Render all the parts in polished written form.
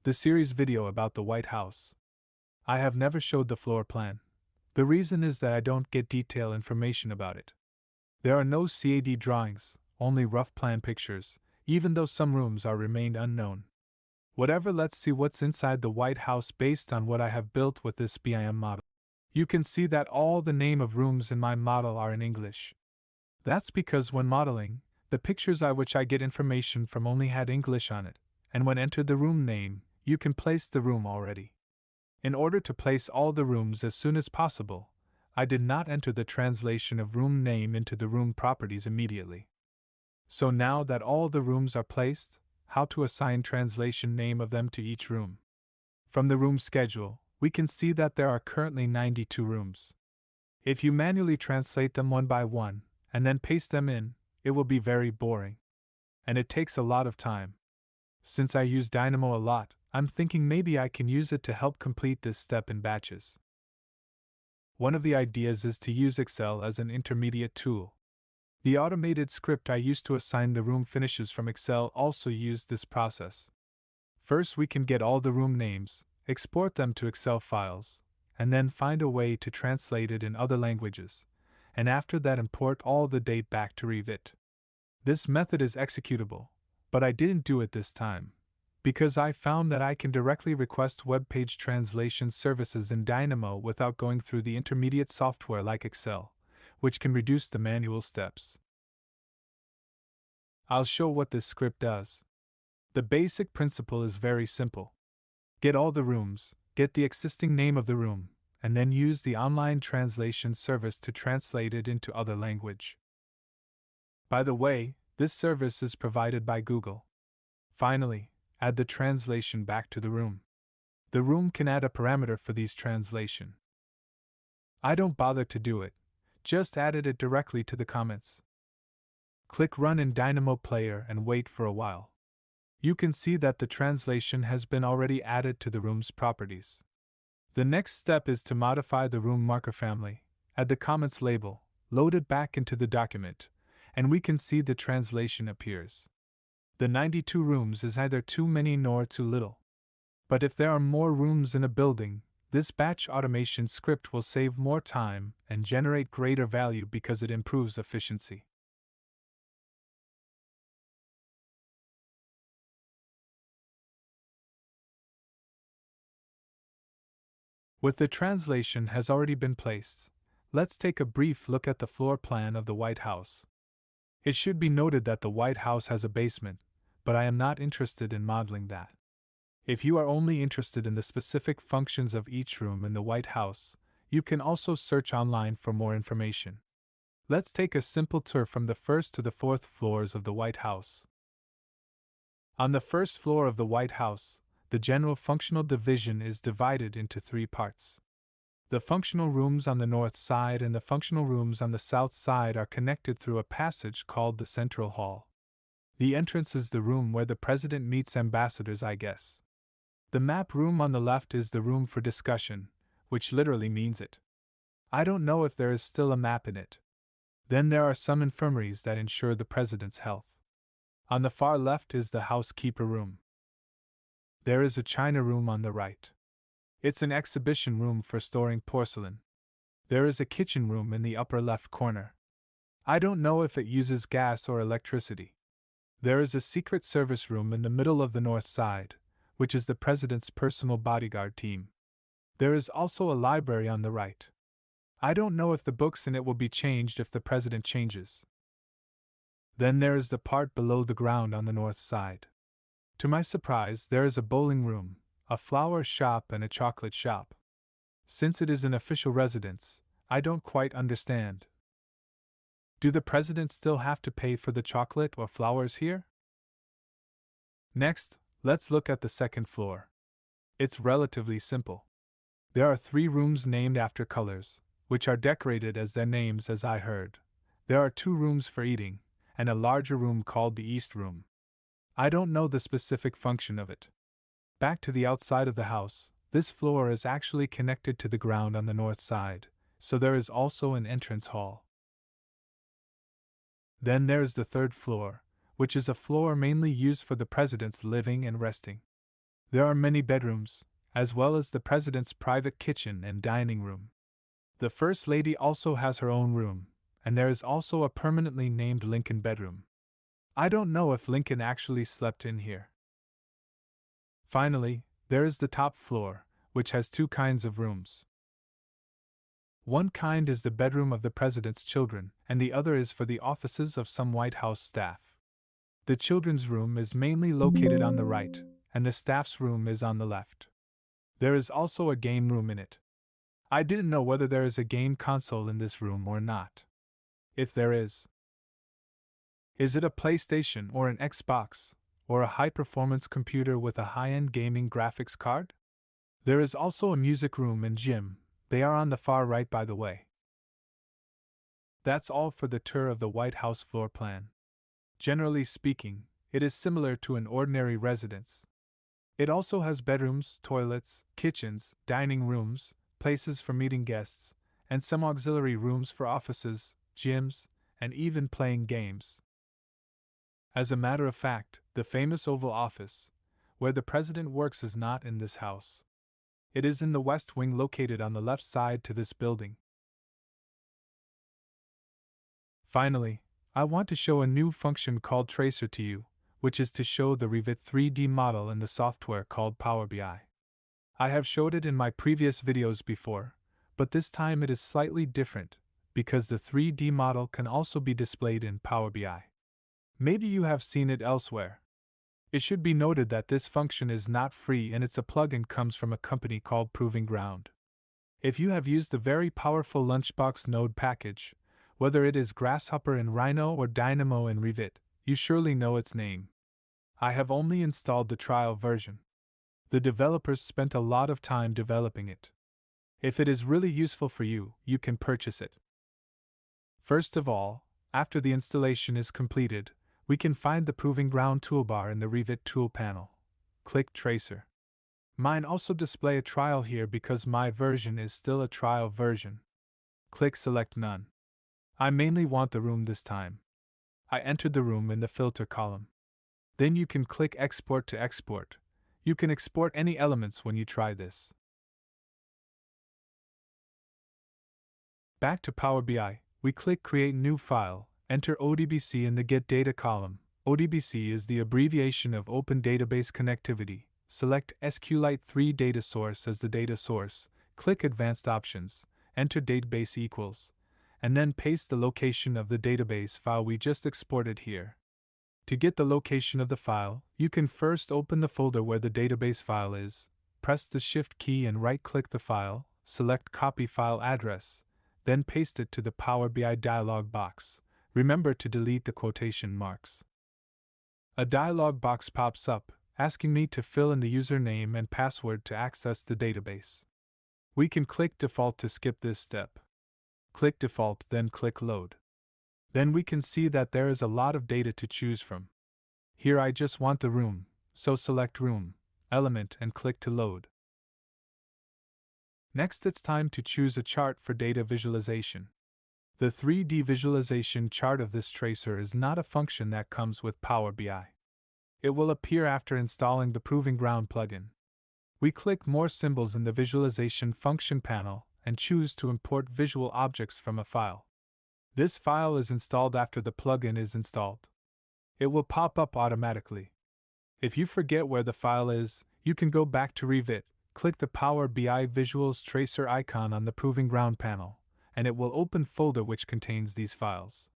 The series video about the White House. I have never showed the floor plan. The reason is that I don't get detailed information about it. There are no CAD drawings, only rough plan pictures, even though some rooms are remained unknown. Whatever, let's see what's inside the White House based on what I have built with this BIM model. You can see that all the name of rooms in my model are in English. That's because when modeling, the pictures which I get information from only had English on it, and when entered the room name, you can place the room already. In order to place all the rooms as soon as possible, I did not enter the translation of room name into the room properties immediately. So now that all the rooms are placed, how to assign translation name of them to each room? From the room schedule, we can see that there are currently 92 rooms. If you manually translate them one by one, and then paste them in, it will be very boring. And it takes a lot of time. Since I use Dynamo a lot, I'm thinking maybe I can use it to help complete this step in batches. One of the ideas is to use Excel as an intermediate tool. The automated script I used to assign the room finishes from Excel also used this process. First, we can get all the room names, export them to Excel files, and then find a way to translate it in other languages, and after that import all the data back to Revit. This method is executable, but I didn't do it this time, because I found that I can directly request web page translation services in Dynamo without going through the intermediate software like Excel, which can reduce the manual steps. I'll show what this script does. The basic principle is very simple. Get all the rooms, get the existing name of the room, and then use the online translation service to translate it into other language. By the way, this service is provided by Google. Finally, add the translation back to the room. The room can add a parameter for these translation. I don't bother to do it, just added it directly to the comments. Click Run in Dynamo Player and wait for a while. You can see that the translation has been already added to the room's properties. The next step is to modify the room marker family, add the comments label, load it back into the document, and we can see the translation appears. The 92 rooms is neither too many nor too little. But if there are more rooms in a building, this batch automation script will save more time and generate greater value because it improves efficiency. With the translation has already been placed, let's take a brief look at the floor plan of the White House. It should be noted that the White House has a basement, but I am not interested in modeling that. If you are only interested in the specific functions of each room in the White House, you can also search online for more information. Let's take a simple tour from the first to the fourth floors of the White House. On the first floor of the White House, the general functional division is divided into 3 parts. The functional rooms on the north side and the functional rooms on the south side are connected through a passage called the Central Hall. The entrance is the room where the president meets ambassadors, I guess. The map room on the left is the room for discussion, which literally means it. I don't know if there is still a map in it. Then there are some infirmaries that ensure the president's health. On the far left is the housekeeper room. There is a china room on the right. It's an exhibition room for storing porcelain. There is a kitchen room in the upper left corner. I don't know if it uses gas or electricity. There is a secret service room in the middle of the north side, which is the president's personal bodyguard team. There is also a library on the right. I don't know if the books in it will be changed if the president changes. Then there is the part below the ground on the north side. To my surprise, there is a bowling room, a flower shop, and a chocolate shop. Since it is an official residence, I don't quite understand. Do the presidents still have to pay for the chocolate or flowers here? Next, let's look at the second floor. It's relatively simple. There are 3 rooms named after colors, which are decorated as their names as I heard. There are 2 rooms for eating, and a larger room called the East Room. I don't know the specific function of it. Back to the outside of the house, this floor is actually connected to the ground on the north side, so there is also an entrance hall. Then there is the third floor, which is a floor mainly used for the president's living and resting. There are many bedrooms, as well as the president's private kitchen and dining room. The First Lady also has her own room, and there is also a permanently named Lincoln bedroom. I don't know if Lincoln actually slept in here. Finally, there is the top floor, which has two kinds of rooms. One kind is the bedroom of the president's children, and the other is for the offices of some White House staff. The children's room is mainly located on the right, and the staff's room is on the left. There is also a game room in it. I didn't know whether there is a game console in this room or not. If there is it a PlayStation or an Xbox, or a high-performance computer with a high-end gaming graphics card? There is also a music room and gym. They are on the far right, by the way. That's all for the tour of the White House floor plan. Generally speaking, it is similar to an ordinary residence. It also has bedrooms, toilets, kitchens, dining rooms, places for meeting guests, and some auxiliary rooms for offices, gyms, and even playing games. As a matter of fact, the famous Oval Office, where the president works, is not in this house. It is in the West Wing located on the left side to this building. Finally, I want to show a new function called Tracer to you, which is to show the Revit 3D model in the software called PowerBI. I have showed it in my previous videos before, but this time it is slightly different, because the 3D model can also be displayed in PowerBI. Maybe you have seen it elsewhere. It should be noted that this function is not free and it's a plugin comes from a company called Proving Ground. If you have used the very powerful Lunchbox Node package, whether it is Grasshopper in Rhino or Dynamo in Revit, you surely know its name. I have only installed the trial version. The developers spent a lot of time developing it. If it is really useful for you, you can purchase it. First of all, after the installation is completed, we can find the Proving Ground toolbar in the Revit tool panel. Click Tracer. Mine also display a trial here because my version is still a trial version. Click Select None. I mainly want the room this time. I entered the room in the filter column. Then you can click Export to export. You can export any elements when you try this. Back to Power BI, we click Create New File, enter ODBC in the Get Data column. ODBC is the abbreviation of Open Database Connectivity. Select SQLite 3 data source as the data source, click Advanced Options, enter database equals, and then paste the location of the database file we just exported here. To get the location of the file, you can first open the folder where the database file is, press the Shift key and right-click the file, select Copy File Address, then paste it to the Power BI dialog box. Remember to delete the quotation marks. A dialog box pops up, asking me to fill in the username and password to access the database. We can click Default to skip this step. Click Default, then click Load. Then we can see that there is a lot of data to choose from. Here I just want the room, so select Room, Element and click to load. Next it's time to choose a chart for data visualization. The 3D visualization chart of this tracer is not a function that comes with Power BI. It will appear after installing the Proving Ground plugin. We click More Symbols in the Visualization function panel and choose to import visual objects from a file. This file is installed after the plugin is installed. It will pop up automatically. If you forget where the file is, you can go back to Revit, click the Power BI Visuals Tracer icon on the Proving Ground panel, and it will open folder which contains these files.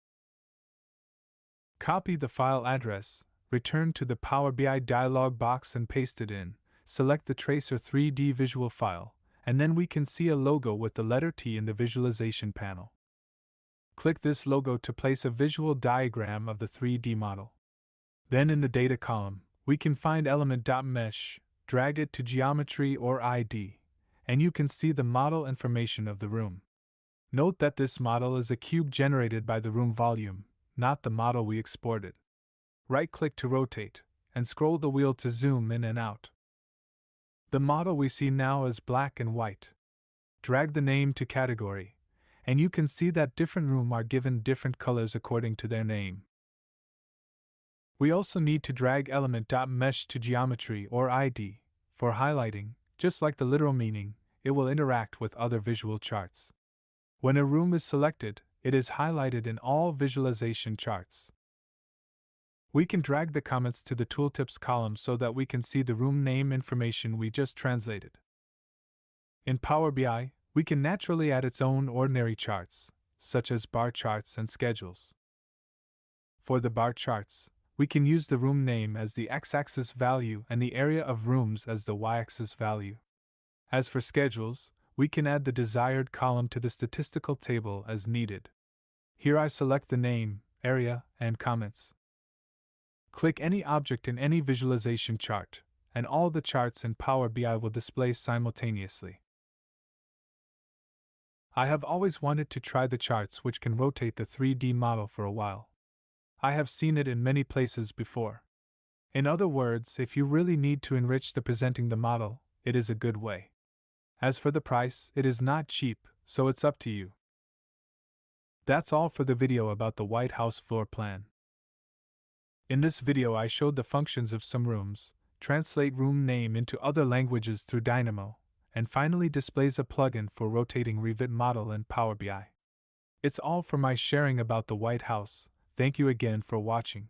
Copy the file address, return to the Power BI dialog box and paste it in, select the Tracer 3D visual file, and then we can see a logo with the letter T in the visualization panel. Click this logo to place a visual diagram of the 3D model. Then in the data column, we can find element.mesh, drag it to geometry or ID, and you can see the model information of the room. Note that this model is a cube generated by the room volume, not the model we exported. Right-click to rotate, and scroll the wheel to zoom in and out. The model we see now is black and white. Drag the name to category, and you can see that different rooms are given different colors according to their name. We also need to drag element.mesh to geometry or ID, For highlighting, just like the literal meaning, it will interact with other visual charts. When a room is selected, it is highlighted in all visualization charts. We can drag the comments to the tooltips column so that we can see the room name information we just translated. In Power BI, we can naturally add its own ordinary charts, such as bar charts and schedules. For the bar charts, we can use the room name as the x-axis value and the area of rooms as the y-axis value. As for schedules, we can add the desired column to the statistical table as needed. Here I select the name, area, and comments. Click any object in any visualization chart, and all the charts in Power BI will display simultaneously. I have always wanted to try the charts which can rotate the 3D model for a while. I have seen it in many places before. In other words, if you really need to enrich the presenting the model, it is a good way. As for the price, it is not cheap, so it's up to you. That's all for the video about the White House floor plan. In this video I showed the functions of some rooms, translate room name into other languages through Dynamo, and finally displays a plugin for rotating Revit model in Power BI. It's all for my sharing about the White House. Thank you again for watching.